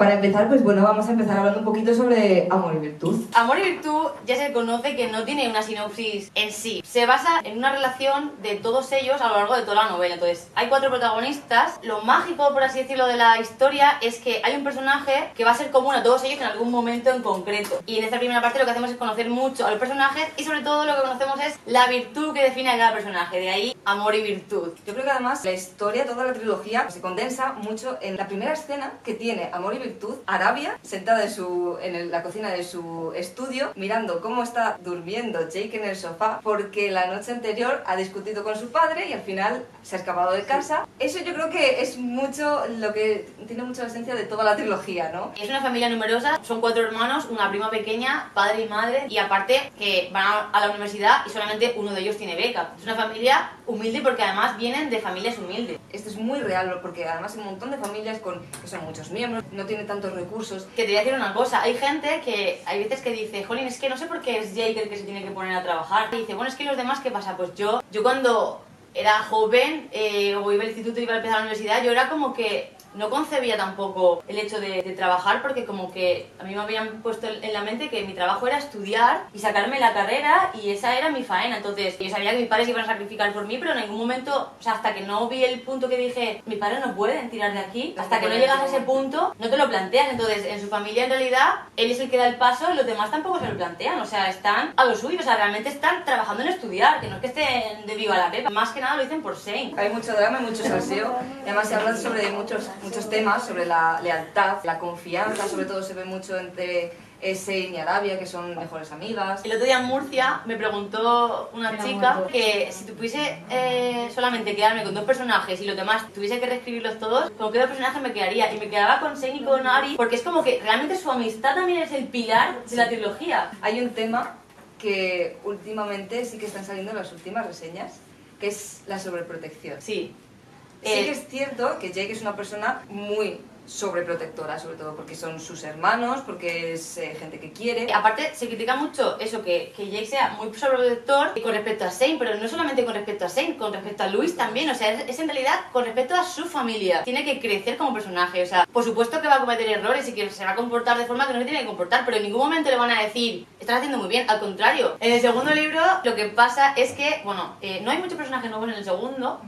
Para empezar, pues bueno, vamos a empezar hablando un poquito sobre Amor y Virtud. Amor y Virtud ya se conoce que no tiene una sinopsis en sí. Se basa en una relación de todos ellos a lo largo de toda la novela. Entonces, hay 4 protagonistas. Lo mágico, por así decirlo, de la historia es que hay un personaje que va a ser común a todos ellos en algún momento en concreto. Y en esta primera parte lo que hacemos es conocer mucho a los personajes y sobre todo lo que conocemos es la virtud que define a cada personaje. De ahí, Amor y Virtud. Yo creo que además la historia, toda la trilogía, se condensa mucho en la primera escena que tiene Amor y Virtud. Arabia, sentada en la cocina de su estudio, mirando cómo está durmiendo Jake en el sofá, porque la noche anterior ha discutido con su padre y al final se ha escapado de casa. Eso yo creo que es mucho lo que tiene mucha la esencia de toda la trilogía, ¿no? Es una familia numerosa, son 4 hermanos, una prima pequeña, padre y madre, y aparte que van a la universidad y solamente uno de ellos tiene beca. Es una familia humilde porque además vienen de familias humildes. Esto es muy real porque además hay un montón de familias que son muchos miembros, no tienen tantos recursos. Que te voy a decir una cosa, hay gente que hay veces que dice, jolín, es que no sé por qué es Jake el que se tiene que poner a trabajar. Y dice, bueno, es que los demás, ¿qué pasa? Pues yo cuando era joven o iba al instituto y iba a empezar la universidad, yo era como que no concebía tampoco el hecho de trabajar porque como que a mí me habían puesto en la mente que mi trabajo era estudiar y sacarme la carrera y esa era mi faena. Entonces yo sabía que mis padres iban a sacrificar por mí, pero en ningún momento, o sea, hasta que no vi el punto que dije, mis padres no pueden tirar de aquí, hasta que no llegas a ese punto no te lo planteas. Entonces en su familia en realidad él es el que da el paso y los demás tampoco se lo plantean, o sea, están a lo suyo, o sea, realmente están trabajando en estudiar, que no es que estén de viva la pepa, más que nada lo dicen por Shane. Hay mucho drama y mucho salseo y además se habla sobre muchos temas, sobre la lealtad, la confianza, sobre todo se ve mucho entre Shane y Arabia, que son mejores amigas. El otro día en Murcia me preguntó una chica que si tuviese solamente quedarme con 2 personajes y los demás tuviese que reescribirlos todos, ¿con qué 2 personajes me quedaría? Y me quedaba con Shane y con Ari, porque es como que realmente su amistad también es el pilar de la trilogía. Hay un tema que últimamente sí que están saliendo en las últimas reseñas, que es la sobreprotección. Sí. Sí que es cierto que Jake es una persona muy sobreprotectora, sobre todo porque son sus hermanos, porque es gente que quiere. Aparte, se critica mucho eso, que Jake sea muy sobreprotector con respecto a Shane, pero no solamente con respecto a Shane, con respecto a Louis también, o sea, es en realidad con respecto a su familia. Tiene que crecer como personaje, o sea, por supuesto que va a cometer errores y que se va a comportar de forma que no se tiene que comportar, pero en ningún momento le van a decir, estás haciendo muy bien, al contrario. En el segundo libro lo que pasa es que, bueno, no hay muchos personajes nuevos en el segundo,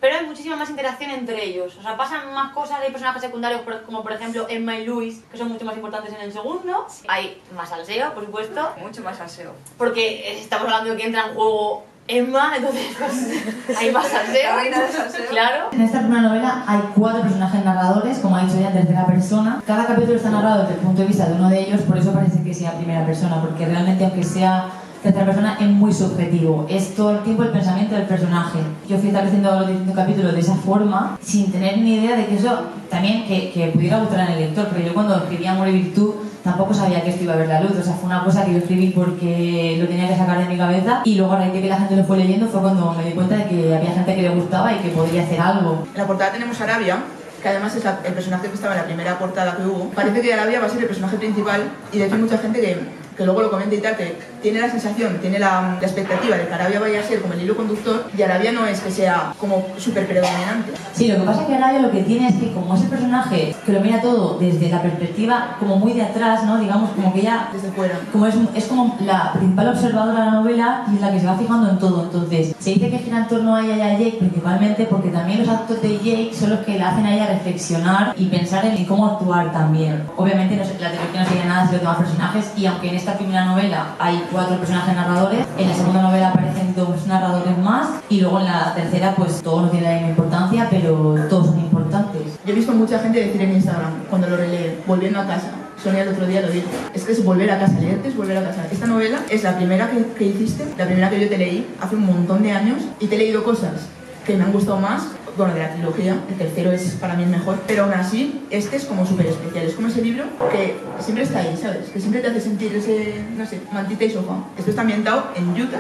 pero hay muchísima más interacción entre ellos, o sea, pasan más cosas, hay personajes secundarios como por ejemplo Emma y Louis, que son mucho más importantes en el segundo. Hay más salseo, por supuesto. Mucho más salseo. Porque estamos hablando de que entra en juego Emma, entonces pues, hay más salseo. La reina del salseo. Claro. En esta primera novela hay 4 personajes narradores, como ha dicho ya, en tercera persona. Cada capítulo está narrado desde el punto de vista de uno de ellos, por eso parece que sea primera persona, porque realmente aunque sea tercera persona es muy subjetivo, es todo el tiempo el pensamiento del personaje. Yo fui estableciendo los distintos capítulos de esa forma, sin tener ni idea de que eso también que pudiera gustar en el lector, porque yo cuando escribí Amor y Virtud tampoco sabía que esto iba a ver la luz, o sea, fue una cosa que yo escribí porque lo tenía que sacar de mi cabeza y luego a raíz de que la gente lo fue leyendo fue cuando me di cuenta de que había gente que le gustaba y que podría hacer algo. En la portada tenemos a Arabia, que además es el personaje que estaba en la primera portada que hubo. Parece que Arabia va a ser el personaje principal y de hecho hay mucha gente que luego lo comenta y tal, que tiene la sensación, tiene la expectativa de que Arabia vaya a ser como el hilo conductor y Arabia no es que sea como súper predominante. Sí, lo que pasa es que Arabia lo que tiene es que como ese personaje que lo mira todo desde la perspectiva como muy de atrás, ¿no? Digamos como que ella Desde fuera. como es como la principal observadora de la novela y es la que se va fijando en todo. Entonces se dice que gira en torno a ella y a Jake principalmente porque también los actos de Jake son los que la hacen a ella reflexionar y pensar en cómo actuar también. Obviamente la trilogía no sigue nada de los demás personajes y aunque en esta primera novela hay 4 personajes narradores, en la segunda novela aparecen 2 narradores más y luego en la tercera pues todos no tienen la misma importancia pero todos son importantes. Yo he visto mucha gente decir en Instagram, cuando lo relee, volviendo a casa. Sonia el otro día lo dijo, es que es volver a casa, leerte es volver a casa. Esta novela es la primera que hiciste, la primera que yo te leí hace un montón de años y te he leído cosas que me han gustado más, bueno, de la trilogía, el tercero es para mí el mejor, pero aún así este es como súper especial, es como ese libro que siempre está ahí, ¿sabes? Que siempre te hace sentir ese, no sé, mantita y sofá. Esto está ambientado en Utah,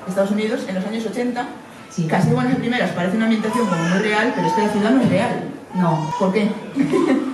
Estados Unidos, en los años 80. Sí. Casi buenas primeras, parece una ambientación como muy real, pero es que la ciudad no es real. No. ¿Por qué?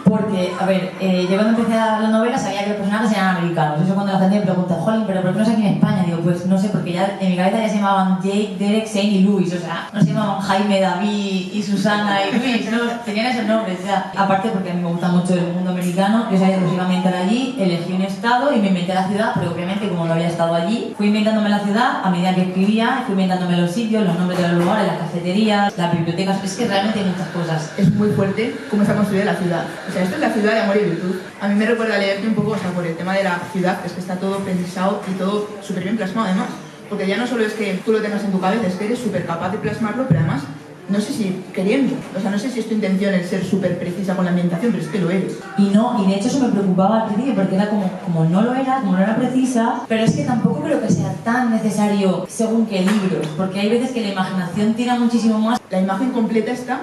Porque, a ver, yo cuando empecé a la novela sabía que los personajes eran americanos. Eso cuando la gente me pregunta, jolín, ¿pero por qué no es aquí en España? Digo, pues no sé, porque ya en mi cabeza ya se llamaban Jake, Derek, Shane y Luis. O sea, no se llamaban Jaime, David y Susana y Luis, no, tenían esos nombres ya. Aparte porque a mí me gusta mucho el mundo americano, yo sabía que os iba a inventar allí, elegí un estado y me inventé la ciudad, pero obviamente como no había estado allí, fui inventándome la ciudad a medida que escribía, fui inventándome los sitios, los nombres de los lugares, las cafeterías, las bibliotecas. Es que realmente hay muchas cosas. Es muy fuerte cómo está construida la ciudad. O sea, esto es la ciudad de Amor y Virtud. A mí me recuerda leerte un poco, o sea, por el tema de la ciudad, es que está todo pensado y todo súper bien plasmado además. Porque ya no solo es que tú lo tengas en tu cabeza, es que eres súper capaz de plasmarlo, pero además, no sé si queriendo, o sea, no sé si es tu intención el ser súper precisa con la ambientación, pero es que lo eres. Y de hecho eso me preocupaba al principio, porque era como no lo era, como no era precisa, pero es que tampoco creo que sea tan necesario según qué libros, porque hay veces que la imaginación tira muchísimo más. La imagen completa está,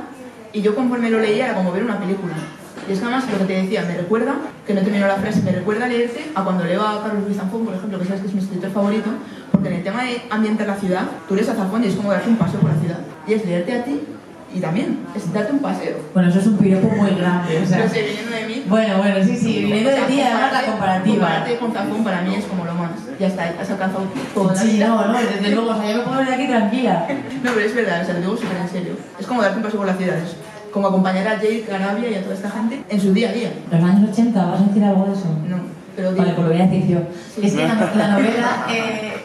y yo conforme lo leía era como ver una película. Y es que además lo que te decía, me recuerda, que no termino la frase, me recuerda leerte a cuando leo a Carlos Ruiz Zafón, por ejemplo, que sabes que es mi escritor favorito, porque en el tema de ambientar la ciudad, tú lees a Zafón y es como darte un paseo por la ciudad. Y es leerte a ti y también es darte un paseo. Bueno, eso es un piropo muy grande, o sea... No sé, viniendo de mí... Bueno, sí, viniendo de ti, además la comparativa. Compararte con Zafón para mí es como lo más. Ya está, has alcanzado todo la Sí, vida. no, desde luego, o sea, yo me puedo ir de aquí tranquila. No, pero es verdad, o sea, lo digo súper en serio. Es como darte un paseo por la ciudad, es como acompañar a Jake, a Arabia y a toda esta gente en su día a día. ¿Los años 80? ¿Vas a decir algo de eso? No, pero Vale, pues lo voy a decir yo. Sí. Es que la novela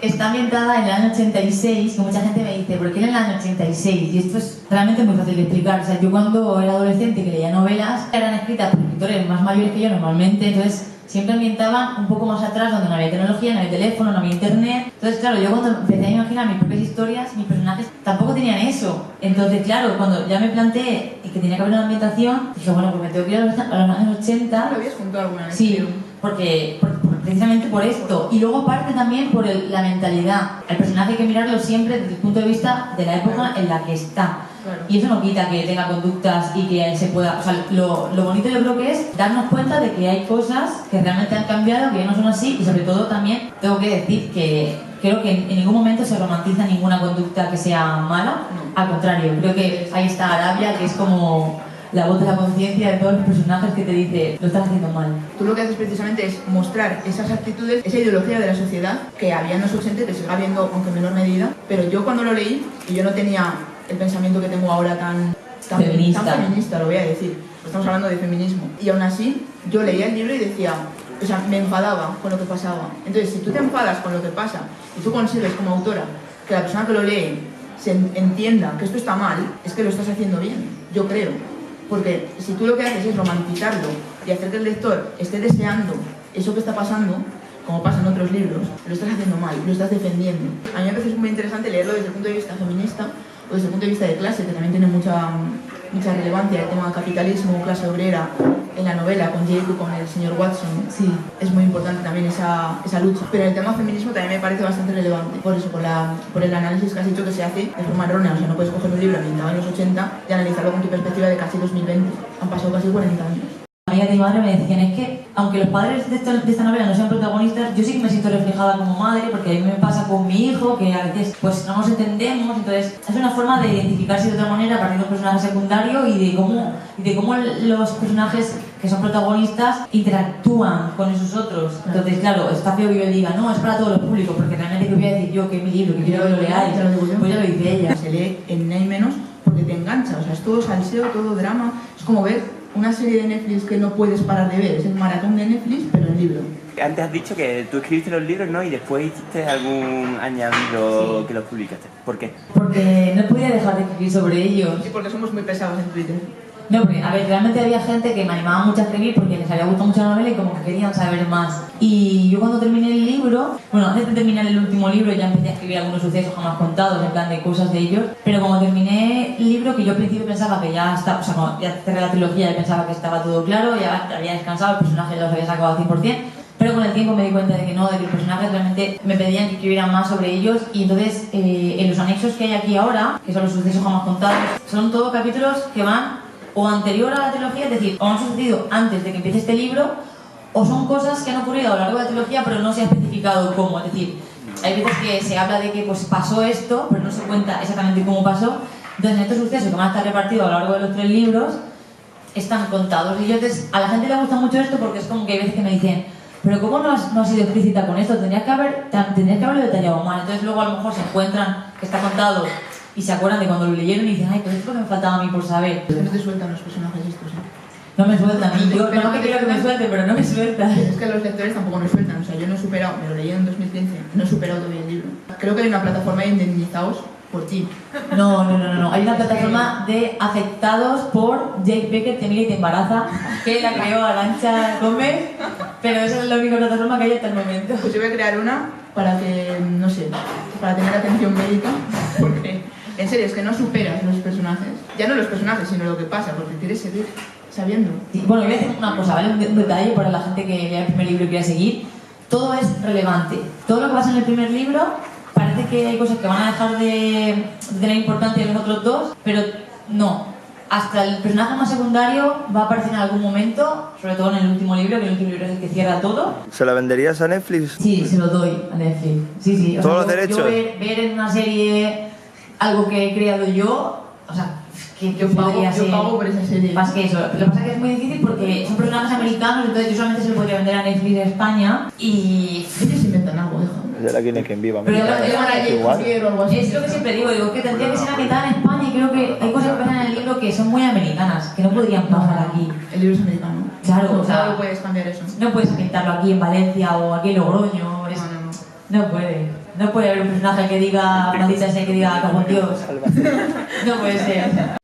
está ambientada en el año 86, y mucha gente me dice, ¿por qué en el año 86? Y esto es realmente muy fácil de explicar. O sea, yo cuando era adolescente que leía novelas, eran escritas por escritores más mayores que yo normalmente, entonces siempre ambientaban un poco más atrás, donde no había tecnología, no había teléfono, no había internet. Entonces, claro, yo cuando empecé a imaginar mis propias historias, mis personajes tampoco tenían eso. Entonces, claro, cuando ya me planteé que tenía que haber una ambientación, dije, bueno, pues me tengo que ir a los años 80. ¿Lo habías juntado alguna vez? Sí, porque precisamente por esto. Y luego aparte también por la mentalidad. El personaje hay que mirarlo siempre desde el punto de vista de la época en la que está. Claro. Y eso no quita que tenga conductas y que él se pueda... O sea, lo bonito yo creo que es darnos cuenta de que hay cosas que realmente han cambiado, que ya no son así, y sobre todo también tengo que decir que creo que en ningún momento se romantiza ninguna conducta que sea mala. No. Al contrario, creo que ahí está Arabia, que es como la voz de la conciencia de todos los personajes que te dice, lo estás haciendo mal. Tú lo que haces precisamente es mostrar esas actitudes, esa ideología de la sociedad que había en los 80, que sigue habiendo, aunque en menor medida, pero yo cuando lo leí, y yo no tenía el pensamiento que tengo ahora tan feminista, lo voy a decir, estamos hablando de feminismo, y aún así yo leía el libro y decía, o sea, me enfadaba con lo que pasaba. Entonces, si tú te enfadas con lo que pasa y tú consigues como autora que la persona que lo lee se entienda que esto está mal, es que lo estás haciendo bien, yo creo. Porque si tú lo que haces es romantizarlo y hacer que el lector esté deseando eso que está pasando, como pasa en otros libros, lo estás haciendo mal, lo estás defendiendo. A mí me parece muy interesante leerlo desde el punto de vista feminista o desde el punto de vista de clase, que también tiene mucha relevancia el tema del capitalismo, clase obrera, en la novela con Jake y con el señor Watson. Sí. Es muy importante también esa lucha. Pero el tema feminismo también me parece bastante relevante. Por eso, por el análisis que has dicho que se hace de forma errónea. O sea, no puedes coger un libro ambientado en los 80 y analizarlo con tu perspectiva de casi 2020. Han pasado casi 40 años. Amiga de mi madre me decían, es que aunque los padres de esta novela no sean protagonistas, yo sí que me siento reflejada como madre, porque a mí me pasa con mi hijo, que a veces pues no nos entendemos, entonces es una forma de identificarse de otra manera a partir de un personaje secundario y de cómo los personajes que son protagonistas interactúan con esos otros. Entonces, claro, está feo que yo diga, no, es para todos los públicos, porque realmente ¿qué voy a decir yo? Que es mi libro, que quiero que lo leáis. Pues ya lo dice ella. Se lee en Ni menos porque te engancha, o sea, es todo salseo, todo drama, es como ver una serie de Netflix que no puedes parar de ver, es el maratón de Netflix, pero en libro. Antes has dicho que tú escribiste los libros, ¿no? Y después hiciste algún añadido que los publicaste. ¿Por qué? Porque no podía dejar de escribir sobre ellos. Sí, porque somos muy pesados en Twitter. No, porque, a ver, realmente había gente que me animaba mucho a escribir porque les había gustado mucho la novela y como que querían saber más. Y yo cuando terminé el libro, bueno, antes de terminar el último libro ya empecé a escribir algunos sucesos jamás contados, en plan de cosas de ellos, pero cuando terminé el libro, que yo al principio pensaba que ya estaba, o sea, cuando ya cerré la trilogía ya pensaba que estaba todo claro, ya había descansado, el personaje ya los había sacado al 100%, pero con el tiempo me di cuenta de que no, de que los personajes realmente me pedían que escribiera más sobre ellos, y entonces en los anexos que hay aquí ahora, que son los sucesos jamás contados, son todos capítulos que van o anterior a la trilogía, es decir, o han sucedido antes de que empiece este libro, o son cosas que han ocurrido a lo largo de la trilogía pero no se ha especificado cómo. Es decir, hay veces que se habla de que pues, pasó esto, pero no se cuenta exactamente cómo pasó. Entonces, en estos sucesos que van a estar repartidos a lo largo de los 3 libros, están contados. Y yo entonces, a la gente le gusta mucho esto porque es como que hay veces que me dicen, pero ¿cómo no has sido explícita con esto? Tendrías que haberlo detallado mal. Entonces luego a lo mejor se encuentran que está contado y se acuerdan de cuando lo leyeron y dicen, ay, pues esto que me faltaba a mí por saber. No te sueltan los personajes estos, No me sueltan, yo pero no que quiero que me suelten, pero no me sueltan. Es que los lectores tampoco me sueltan, o sea, yo no he superado, me lo leí en 2015, no he superado todavía el libro. Creo que hay una plataforma de indemnizados por ti. No. Hay una plataforma de afectados por Jake Becker, te mira y te embaraza, que la creó Arantxa Gómez, pero esa es la única plataforma que hay hasta el momento. Pues yo voy a crear una para que, no sé, para tener atención médica, porque en serio es que no superas los personajes. Ya no los personajes, sino lo que pasa, porque quieres seguir sabiendo. Sí, bueno, voy a decir una cosa, ¿vale? Un detalle para la gente que lea el primer libro y quiera seguir. Todo es relevante. Todo lo que pasa en el primer libro parece que hay cosas que van a dejar de tener importancia en los otros dos, pero no. Hasta el personaje más secundario va a aparecer en algún momento, sobre todo en el último libro, que el último libro es el que cierra todo. ¿Se la venderías a Netflix? Sí, se lo doy a Netflix. Sí. O ¿Todos sea, los derechos? Yo ver en una serie algo que he creado yo, o sea, que Yo pago por esa serie. Más que eso. Lo que pasa es que es muy difícil porque son personajes americanos, entonces yo solamente se lo podría vender a Netflix de España y... Ellos inventan algo, deja. Será quien es quien viva. Pero americana. igual. es lo que siempre digo que tendría que ser ambientada en España y creo que hay cosas que pasan en el libro que son muy americanas, que no podrían pasar aquí. El libro es americano. Claro, o sea, no puedes cambiar eso. No puedes ambientarlo aquí en Valencia o aquí en Logroño. No puede haber un personaje que diga, maldita sea, que diga, cago en Dios. No puede ser.